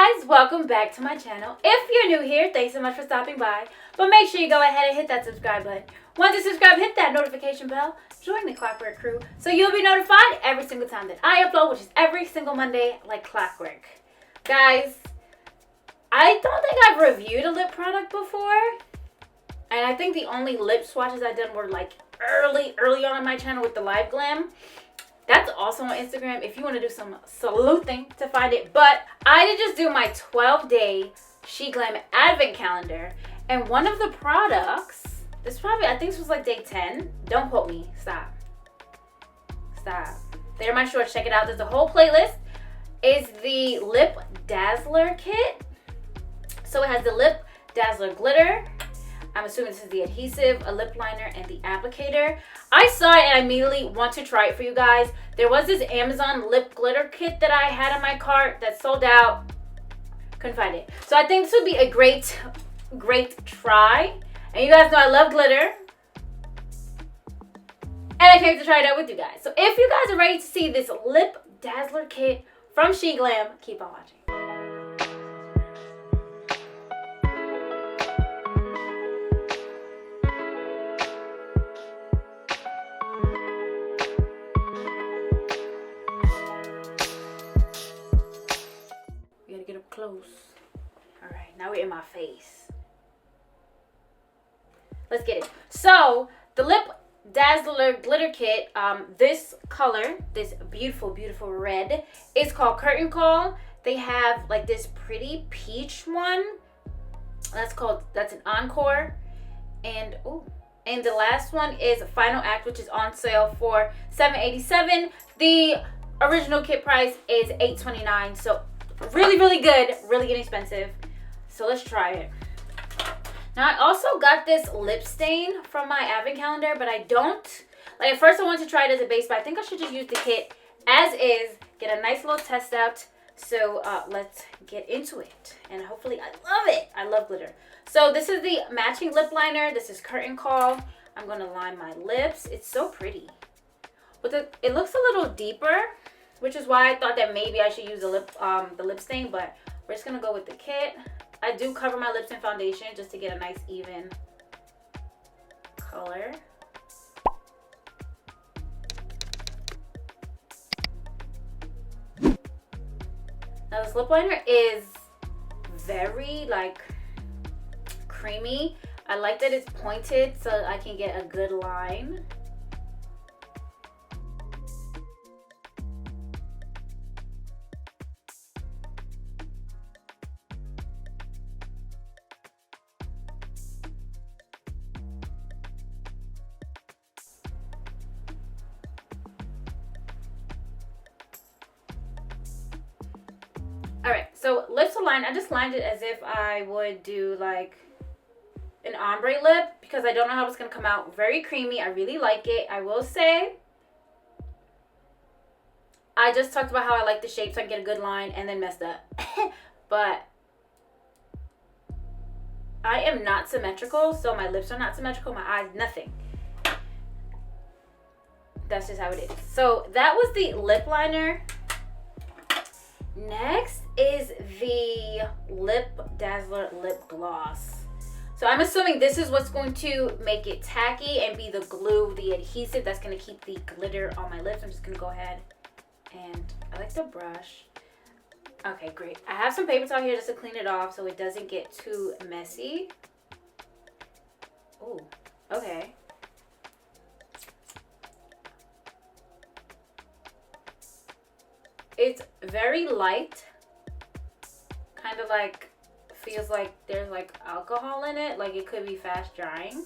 guys, welcome back to my channel. If you're new here, thanks so much for stopping by. But make sure you go ahead and hit that subscribe button. Once you subscribe, hit that notification bell. Join the Clockwork crew so you'll be notified every single time that I upload, which is every single Monday like clockwork. Guys, I don't think I've reviewed a lip product before. And I think the only lip swatches I've done were like early on my channel with the Live Glam. That's also on Instagram if you want to do some sleuthing to find it. But I did just do my 12-day Sheglam advent calendar. And one of the products, I think this was like day 10. Don't quote me. Stop. There are my shorts. Check it out. There's a whole playlist. It's the Lip Dazzler Kit. So it has the Lip Dazzler glitter. I'm assuming this is the adhesive, a lip liner, and the applicator. I saw it and I immediately want to try it for you guys. There was this Amazon lip glitter kit that I had in my cart that sold out. Couldn't find it. So I think this would be a great try. And you guys know I love glitter. And I came to try it out with you guys. So if you guys are ready to see this Lip Dazzler Kit from Sheglam, keep on watching. Get up close. All right, now we're in my face. Let's get it. So the Lip Dazzler glitter kit, this color, this beautiful red, is called Curtain Call. They have like this pretty peach one. That's an encore. And and the last one is Final Act, which is on sale for $7.87. The original kit price is $8.29. So really good, really inexpensive. So let's try it. Now I also got this lip stain from my advent calendar, but I don't like. At first I wanted to try it as a base, but I think I should just use the kit as is, get a nice little test out. So let's get into it, and hopefully I love it. I love glitter. So this is the matching lip liner. This is Curtain Call. I'm gonna line my lips. It's so pretty. It looks a little deeper, which is why I thought that maybe I should use the lip stain, but we're just gonna go with the kit. I do cover my lips in foundation just to get a nice even color. Now this lip liner is very like creamy. I like that it's pointed so I can get a good line. Alright, so lips aligned. I just lined it as if I would do like an ombre lip because I don't know how it's going to come out. Very creamy. I really like it. I will say, I just talked about how I like the shape so I can get a good line and then messed up. But I am not symmetrical, so my lips are not symmetrical. My eyes, nothing. That's just how it is. So that was the lip liner. Next is the Lip Dazzler lip gloss. So I'm assuming this is what's going to make it tacky and be the glue, the adhesive that's going to keep the glitter on my lips. I'm just going to go ahead and I like the brush. Okay, great. I have some paper towel here just to clean it off so it doesn't get too messy. Oh, okay. It's very light, kind of like, feels like there's like alcohol in it, like it could be fast drying.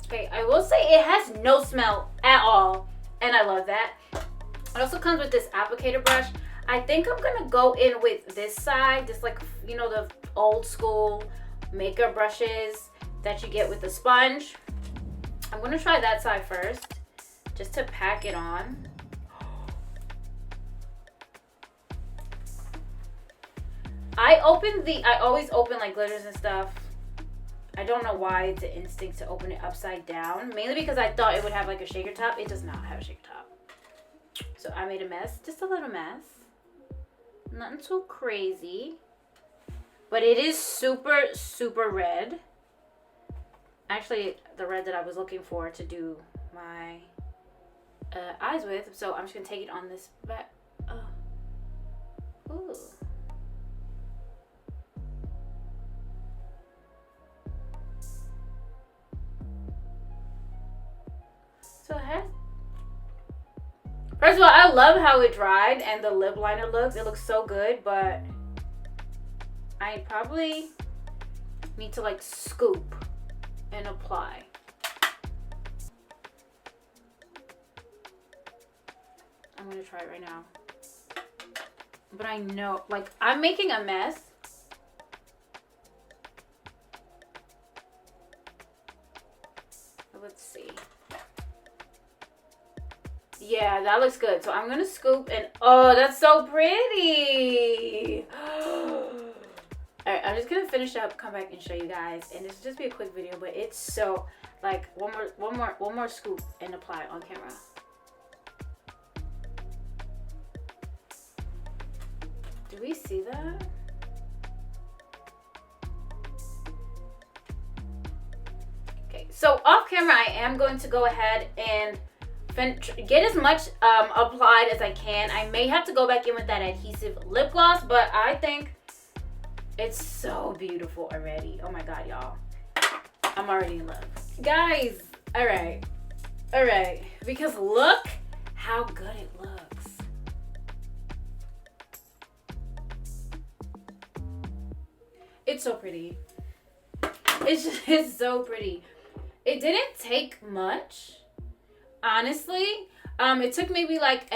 Okay, I will say it has no smell at all, and I love that. It also comes with this applicator brush. I think I'm gonna go in with this side, just like, you know, the old school makeup brushes that you get with the sponge. I'm gonna try that side first, just to pack it on. I always open like glitters and stuff I don't know why it's an instinct to open it upside down. Mainly because I thought it would have like a shaker top. It does not have a shaker top. So I made a mess. Just a little mess. Nothing too crazy. But it is super, super red. Actually, the red that I was looking for to do my eyes with. So I'm just going to take it on this back. Ooh. So it has... First of all, I love how it dried and the lip liner looks. It looks so good, but I probably need to like scoop and apply. I'm gonna try it right now. But I know, like, I'm making a mess. Let's see. Yeah, that looks good. So I'm gonna scoop and oh, that's so pretty. Alright, I'm just gonna finish up, come back and show you guys. And this will just be a quick video, but it's so like one more scoop and apply on camera. Do we see that? Okay, so off camera I am going to go ahead and get as much applied as I can. I may have to go back in with that adhesive lip gloss, but I think it's so beautiful already. Oh my god, y'all. I'm already in love. Guys, all right. Because look how good it looks. It's so pretty. It's so pretty. It didn't take much. Honestly, it took maybe like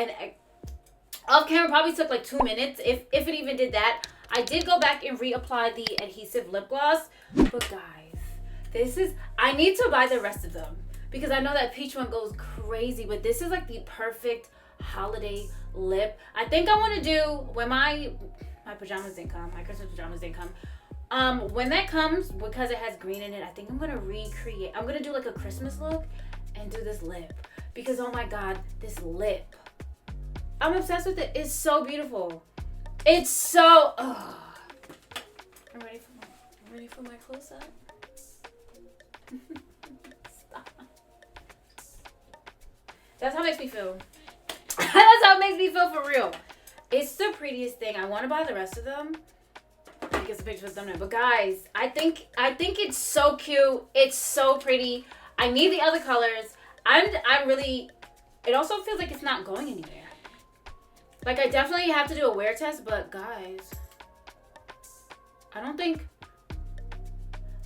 off camera probably took like 2 minutes if it even did that. I did go back and reapply the adhesive lip gloss, but guys, I need to buy the rest of them because I know that peach one goes crazy, but this is like the perfect holiday lip. I think I want to do when my pajamas didn't come, my Christmas pajamas didn't come. When that comes, because it has green in it, I think I'm gonna do like a Christmas look and do this lip. Because oh my god, this lip. I'm obsessed with it. It's so beautiful. It's so I'm ready for my close up. Stop. That's how it makes me feel. That's how it makes me feel for real. It's the prettiest thing. I want to buy the rest of them. I guess the picture was thumbnail. But guys, I think it's so cute. It's so pretty. I need the other colors. I'm really, it also feels like it's not going anywhere. Like I definitely have to do a wear test, but guys, I don't think,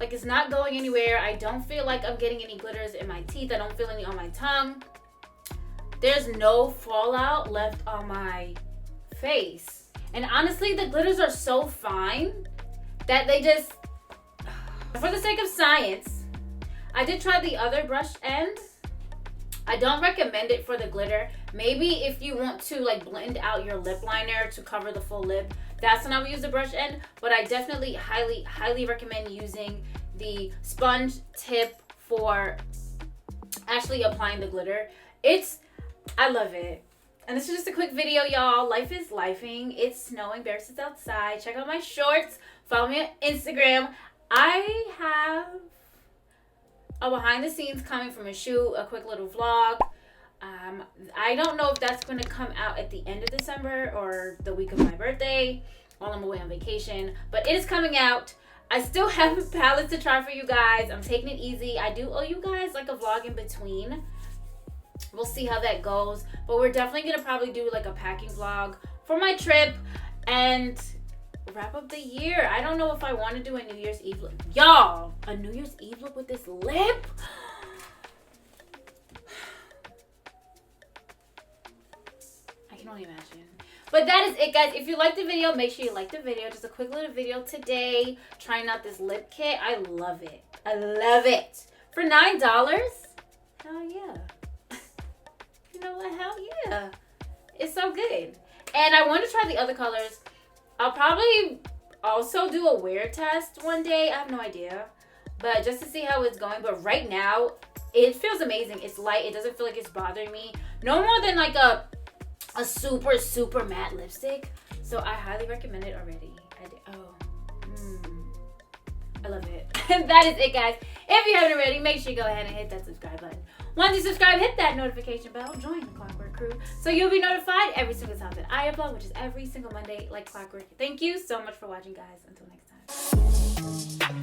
like it's not going anywhere. I don't feel like I'm getting any glitters in my teeth. I don't feel any on my tongue. There's no fallout left on my face. And honestly, the glitters are so fine that they just, for the sake of science, I did try the other brush end. I don't recommend it for the glitter. Maybe if you want to like blend out your lip liner to cover the full lip, that's when I would use the brush end. But I definitely highly recommend using the sponge tip for actually applying the glitter. I love it. And this is just a quick video, y'all. Life is lifing. It's snowing. Bears is outside. Check out my shorts. Follow me on Instagram. I have a behind the scenes coming from a shoot, a quick little vlog. I don't know if that's going to come out at the end of December or the week of my birthday while I'm away on vacation, but it is coming out. I still have palettes to try for you guys. I'm taking it easy. I do owe you guys like a vlog in between. We'll see how that goes, but we're definitely going to probably do like a packing vlog for my trip and wrap up the year. I don't know if I want to do a New Year's Eve look. Y'all, a New Year's Eve look with this lip? I can only imagine. But that is it, guys. If you liked the video, make sure you like the video. Just a quick little video today trying out this lip kit. I love it. I love it. For $9? Hell yeah. You know what? Hell yeah. It's so good. And I want to try the other colors. I'll probably also do a wear test one day. I have no idea. but just to see how it's going. But right now, it feels amazing. It's light. It doesn't feel like it's bothering me. No more than like a super matte lipstick. So I highly recommend it already. I love it. And that is it, guys. If you haven't already, make sure you go ahead and hit that subscribe button. Once you subscribe, hit that notification bell. Join the Clockwork crew so you'll be notified every single time that I upload, which is every single Monday like clockwork. Thank you so much for watching, guys. Until next time.